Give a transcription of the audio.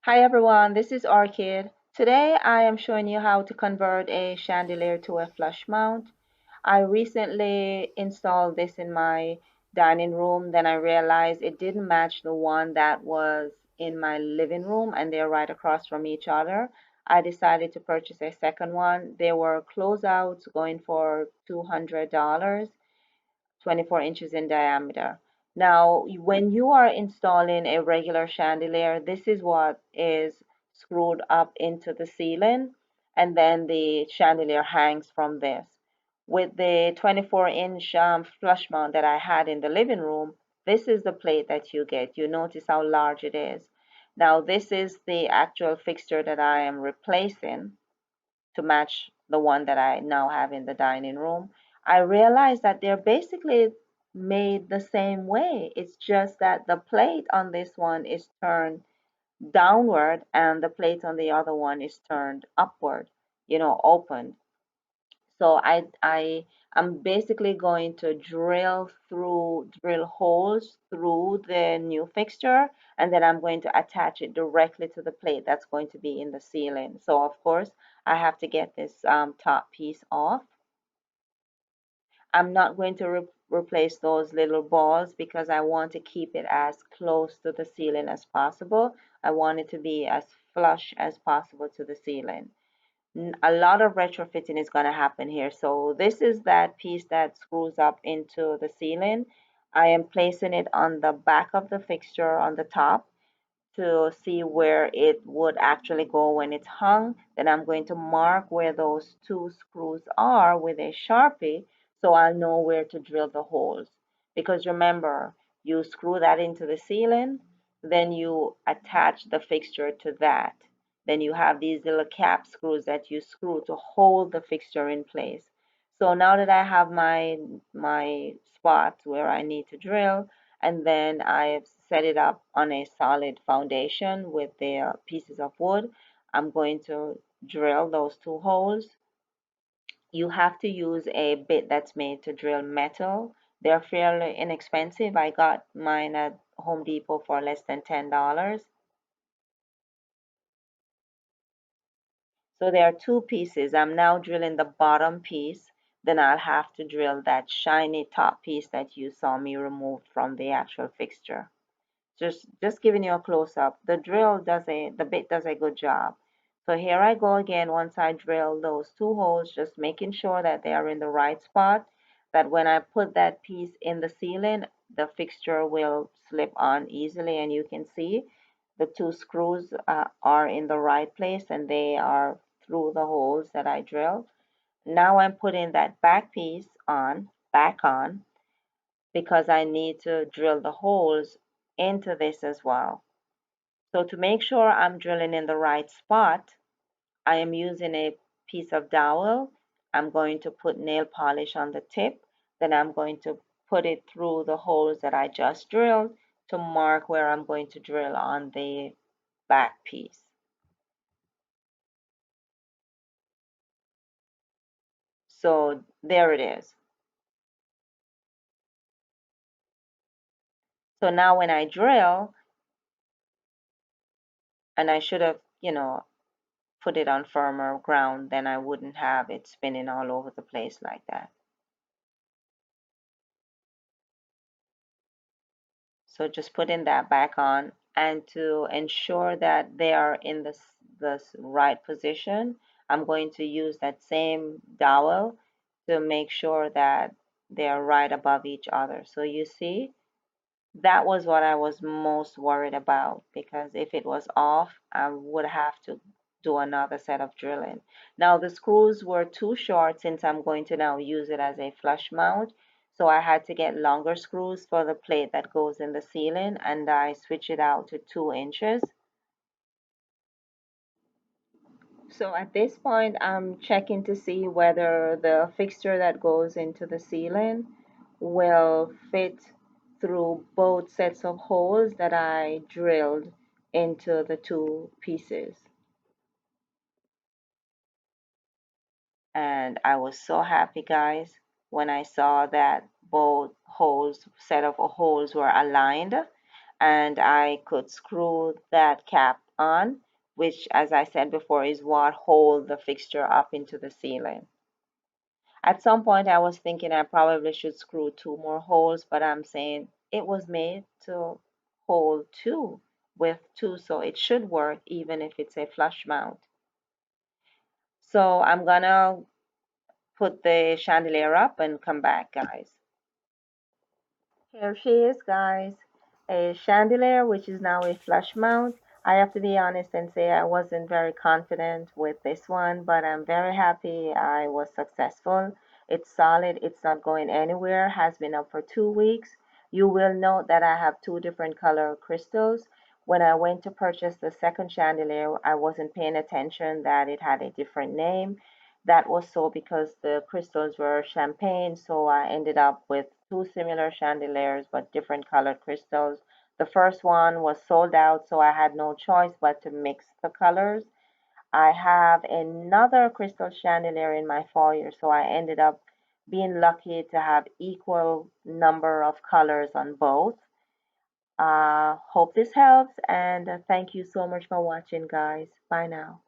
Hi everyone, this is Orchid. Today I am showing you how to convert a chandelier to a flush mount. I recently installed this in my dining room, then I realized it didn't match the one that was in my living room and they're right across from each other. I decided to purchase a second one. They were closeouts going for $200. 24 inches in diameter. Now, when you are installing a regular chandelier, this is what is screwed up into the ceiling, and then the chandelier hangs from this. With the 24-inch flush mount that I had in the living room, this is the plate that you get. You notice how large it is. Now, this is the actual fixture that I am replacing to match the one that I now have in the dining room. I realized that they're basically made the same way. It's just that the plate on this one is turned downward and the plate on the other one is turned upward, open. So I'm basically going to drill holes through the new fixture, and then I'm going to attach it directly to the plate that's going to be in the ceiling. So of course, I have to get this top piece off. I'm not going to replace those little balls because I want to keep it as close to the ceiling as possible. I want it to be as flush as possible to the ceiling. A lot of retrofitting is going to happen here. So this is that piece that screws up into the ceiling. I am placing it on the back of the fixture on the top to see where it would actually go when it's hung. Then I'm going to mark where those two screws are with a Sharpie so I'll know where to drill the holes. Because remember, you screw that into the ceiling, then you attach the fixture to that. Then you have these little cap screws that you screw to hold the fixture in place. So now that I have my spot where I need to drill, and then I've set it up on a solid foundation with the pieces of wood. I'm going to drill those two holes. You have to use a bit that's made to drill metal. They're fairly inexpensive. I got mine at Home Depot for less than $10. So there are two pieces. I'm now drilling the bottom piece. Then I'll have to drill that shiny top piece that you saw me remove from the actual fixture. Just giving you a close up. The bit does a good job. So here I go again. Once I drill those two holes, just making sure that they are in the right spot, that when I put that piece in the ceiling, the fixture will slip on easily, and you can see the two screws are in the right place and they are through the holes that I drilled. Now I'm putting that back on, because I need to drill the holes into this as well. So to make sure I'm drilling in the right spot, I am using a piece of dowel. I'm going to put nail polish on the tip. Then I'm going to put it through the holes that I just drilled to mark where I'm going to drill on the back piece. So there it is. So now when I drill, and I should have, put it on firmer ground, then I wouldn't have it spinning all over the place like that. So just putting that back on, and to ensure that they are in the right position, I'm going to use that same dowel to make sure that they are right above each other. So you see, that was what I was most worried about, because if it was off, I would have to do another set of drilling. Now the screws were too short since I'm going to now use it as a flush mount. So I had to get longer screws for the plate that goes in the ceiling, and I switch it out to 2 inches. So at this point, I'm checking to see whether the fixture that goes into the ceiling will fit through both sets of holes that I drilled into the two pieces. And I was so happy, guys, when I saw that both set of holes were aligned, and I could screw that cap on, which, as I said before, is what hold the fixture up into the ceiling. At some point, I was thinking I probably should screw two more holes, but I'm saying it was made to hold two with two, so it should work even if it's a flush mount. So I'm gonna put the chandelier up and come back, guys. Here she is, guys. A chandelier, which is now a flush mount. I have to be honest and say I wasn't very confident with this one, but I'm very happy I was successful. It's solid, it's not going anywhere, has been up for 2 weeks. You will note that I have two different color crystals. When I went to purchase the second chandelier, I wasn't paying attention that it had a different name. That was so because the crystals were champagne, so I ended up with two similar chandeliers but different colored crystals. The first one was sold out, so I had no choice but to mix the colors. I have another crystal chandelier in my foyer, so I ended up being lucky to have equal number of colors on both. Hope this helps, and thank you so much for watching, guys. Bye now.